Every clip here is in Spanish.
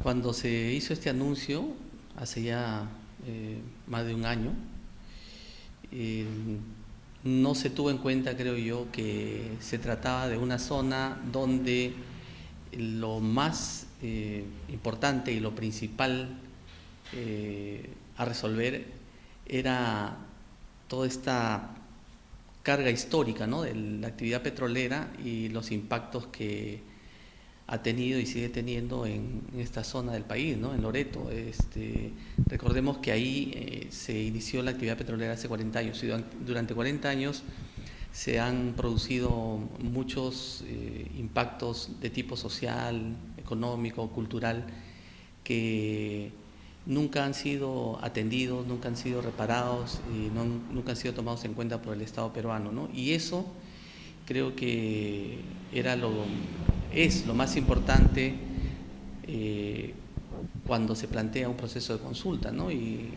Cuando se hizo este anuncio, hace ya más de un año, eh, no se tuvo en cuenta, creo yo, que se trataba de una zona donde lo más importante y lo principal a resolver era toda esta carga histórica, ¿no?, de la actividad petrolera y los impactos que ha tenido y sigue teniendo en esta zona del país, ¿no?, en Loreto. Recordemos que ahí se inició la actividad petrolera hace 40 años y durante 40 años se han producido muchos impactos de tipo social, económico, cultural, que nunca han sido atendidos, nunca han sido reparados y nunca han sido tomados en cuenta por el Estado peruano, ¿no? Y eso creo que es lo más importante cuando se plantea un proceso de consulta, ¿no? Y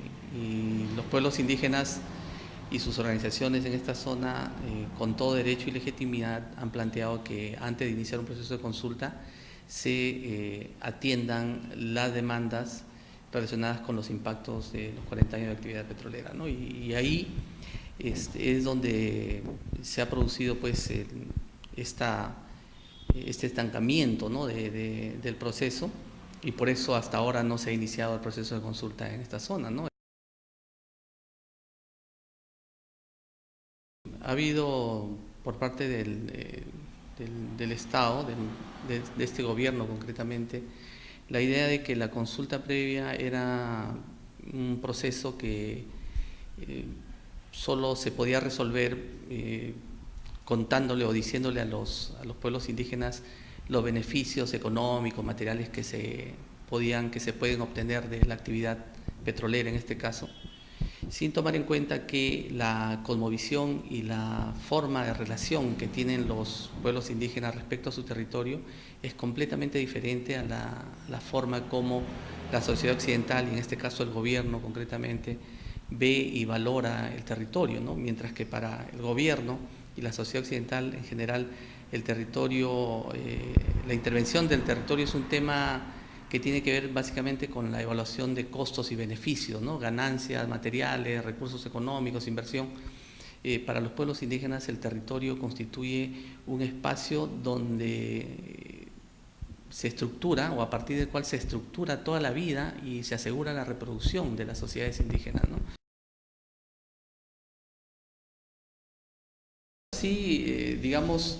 los pueblos indígenas y sus organizaciones en esta zona, con todo derecho y legitimidad, han planteado que antes de iniciar un proceso de consulta se atiendan las demandas relacionadas con los impactos de los 40 años de actividad petrolera, ¿no? Y ahí es donde se ha producido pues este estancamiento, ¿no?, del proceso, y por eso hasta ahora no se ha iniciado el proceso de consulta en esta zona, ¿no? Ha habido por parte del Estado, de este gobierno concretamente, la idea de que la consulta previa era un proceso que solo se podía resolver contándole o diciéndole a los pueblos indígenas los beneficios económicos, materiales que se pueden obtener de la actividad petrolera en este caso, sin tomar en cuenta que la cosmovisión y la forma de relación que tienen los pueblos indígenas respecto a su territorio es completamente diferente a la forma como la sociedad occidental, y en este caso el gobierno concretamente, ve y valora el territorio, ¿no? Mientras que para el gobierno y la sociedad occidental en general, el territorio, la intervención del territorio es un tema que tiene que ver básicamente con la evaluación de costos y beneficios, ¿no?, ganancias materiales, recursos económicos, inversión. Para los pueblos indígenas el territorio constituye un espacio donde se estructura, o a partir del cual se estructura toda la vida y se asegura la reproducción de las sociedades indígenas, ¿no? Sí, digamos,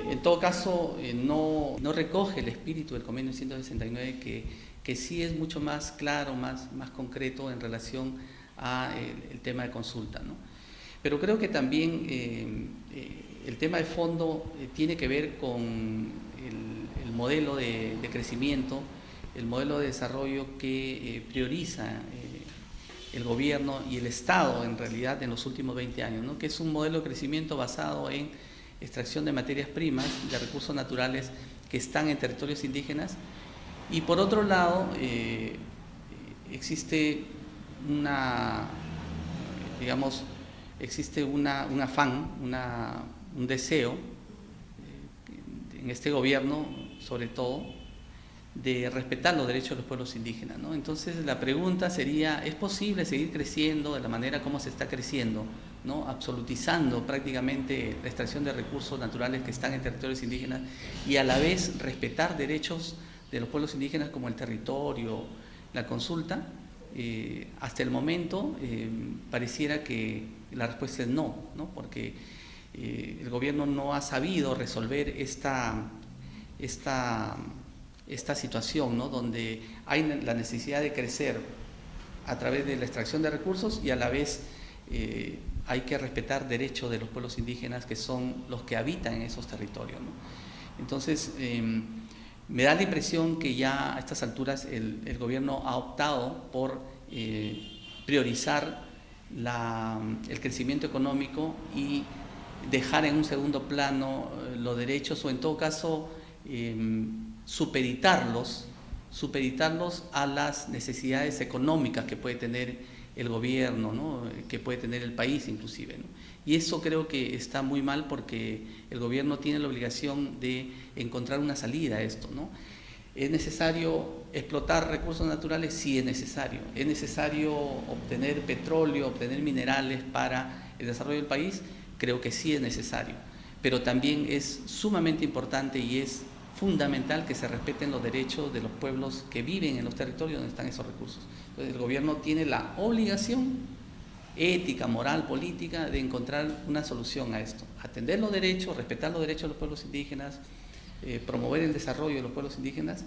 en todo caso, no recoge el espíritu del convenio 169, que sí es mucho más claro, más concreto en relación a el tema de consulta, ¿no? Pero creo que también el tema de fondo tiene que ver con el modelo de crecimiento, el modelo de desarrollo que prioriza el gobierno y el Estado en realidad en los últimos 20 años, ¿no?, que es un modelo de crecimiento basado en extracción de materias primas, de recursos naturales que están en territorios indígenas, y por otro lado existe digamos, un afán, un deseo en este gobierno, sobre todo, de respetar los derechos de los pueblos indígenas, ¿no? Entonces la pregunta sería, ¿es posible seguir creciendo de la manera como se está creciendo, ¿no?, absolutizando prácticamente la extracción de recursos naturales que están en territorios indígenas y a la vez respetar derechos de los pueblos indígenas como el territorio, la consulta? Hasta el momento pareciera que la respuesta es no, ¿no?, porque el gobierno no ha sabido resolver esta situación, ¿no?, donde hay la necesidad de crecer a través de la extracción de recursos y a la vez hay que respetar derechos de los pueblos indígenas, que son los que habitan en esos territorios, ¿no? Entonces, me da la impresión que ya a estas alturas el gobierno ha optado por priorizar el crecimiento económico y dejar en un segundo plano los derechos, o en todo caso supeditarlos a las necesidades económicas que puede tener el gobierno, ¿no?, que puede tener el país inclusive, ¿no? Y eso creo que está muy mal, porque el gobierno tiene la obligación de encontrar una salida a esto, ¿no? ¿Es necesario explotar recursos naturales? Sí, es necesario. ¿Es necesario obtener petróleo, obtener minerales para el desarrollo del país? Creo que sí es necesario. Pero también es sumamente importante y es fundamental que se respeten los derechos de los pueblos que viven en los territorios donde están esos recursos. Entonces, el gobierno tiene la obligación ética, moral, política, de encontrar una solución a esto. Atender los derechos, respetar los derechos de los pueblos indígenas, promover el desarrollo de los pueblos indígenas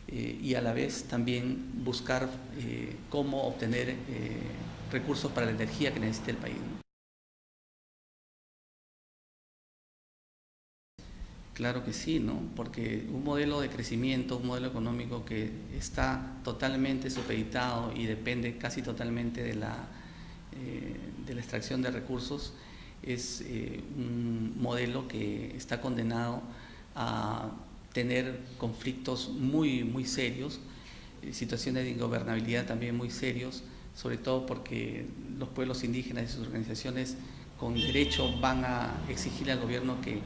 y a la vez también buscar cómo obtener recursos para la energía que necesita el país, ¿no? Claro que sí, ¿no? Porque un modelo de crecimiento, un modelo económico que está totalmente supeditado y depende casi totalmente de la extracción de recursos, es un modelo que está condenado a tener conflictos muy, muy serios, situaciones de ingobernabilidad también muy serios, sobre todo porque los pueblos indígenas y sus organizaciones con derecho van a exigirle al gobierno que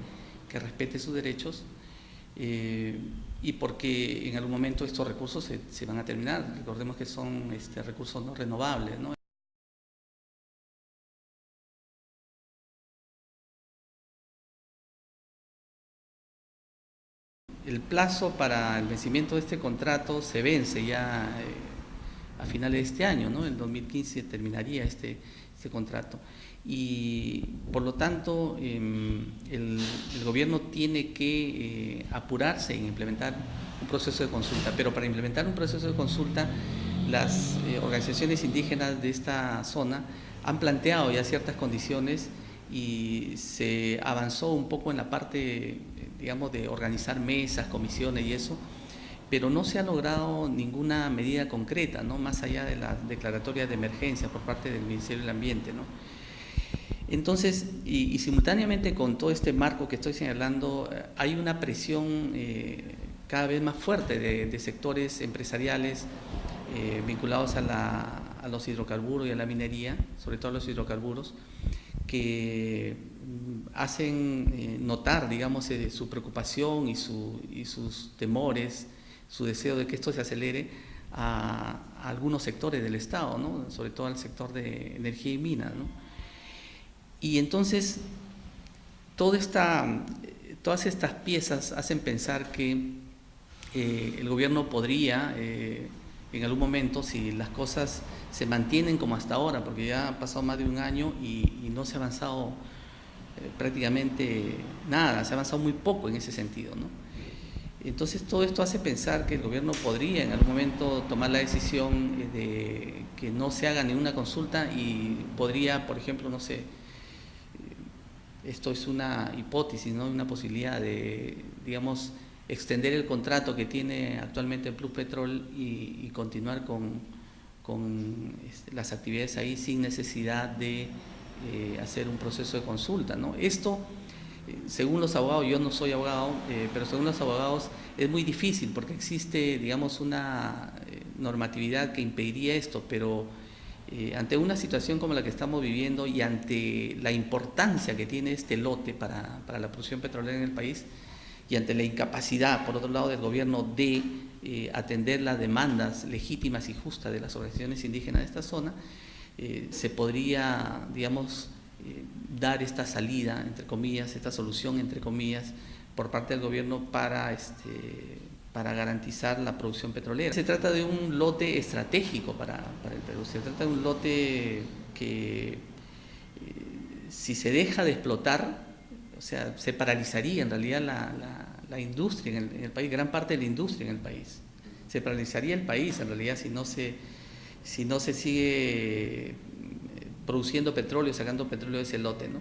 respete sus derechos y porque en algún momento estos recursos se van a terminar. Recordemos que son recursos no renovables, ¿no? El plazo para el vencimiento de este contrato se vence ya a finales de este año, ¿no? En 2015 terminaría este contrato. Y por lo tanto, el gobierno tiene que apurarse en implementar un proceso de consulta. Pero para implementar un proceso de consulta, las organizaciones indígenas de esta zona han planteado ya ciertas condiciones y se avanzó un poco en la parte, digamos, de organizar mesas, comisiones y eso, pero no se ha logrado ninguna medida concreta, ¿no? Más allá de las declaratorias de emergencia por parte del Ministerio del Ambiente, ¿no? Entonces, y simultáneamente con todo este marco que estoy señalando, hay una presión cada vez más fuerte de sectores empresariales vinculados a los hidrocarburos y a la minería, sobre todo a los hidrocarburos, que hacen notar, digamos, su preocupación y sus temores, su deseo de que esto se acelere a algunos sectores del Estado, ¿no? Sobre todo al sector de energía y minas, ¿no? Y entonces todas estas piezas hacen pensar que el gobierno podría en algún momento, si las cosas se mantienen como hasta ahora, porque ya ha pasado más de un año y no se ha avanzado prácticamente nada, se ha avanzado muy poco en ese sentido, ¿no? Entonces todo esto hace pensar que el gobierno podría en algún momento tomar la decisión de que no se haga ninguna consulta y podría, por ejemplo, no sé, esto es una hipótesis, ¿no? Una posibilidad de, digamos, extender el contrato que tiene actualmente Pluspetrol y continuar con las actividades ahí sin necesidad de hacer un proceso de consulta, ¿no? Esto, según los abogados, yo no soy abogado, pero según los abogados es muy difícil porque existe, digamos, una normatividad que impediría esto, pero ante una situación como la que estamos viviendo y ante la importancia que tiene este lote para la producción petrolera en el país y ante la incapacidad, por otro lado, del gobierno de atender las demandas legítimas y justas de las organizaciones indígenas de esta zona, se podría, digamos, dar esta salida, entre comillas, esta solución, entre comillas, por parte del gobierno para garantizar la producción petrolera. Se trata de un lote estratégico para el Perú, se trata de un lote que si se deja de explotar, o sea, se paralizaría en realidad la industria en el país, gran parte de la industria en el país. Se paralizaría el país en realidad si no se sigue produciendo petróleo, sacando petróleo de ese lote, ¿no?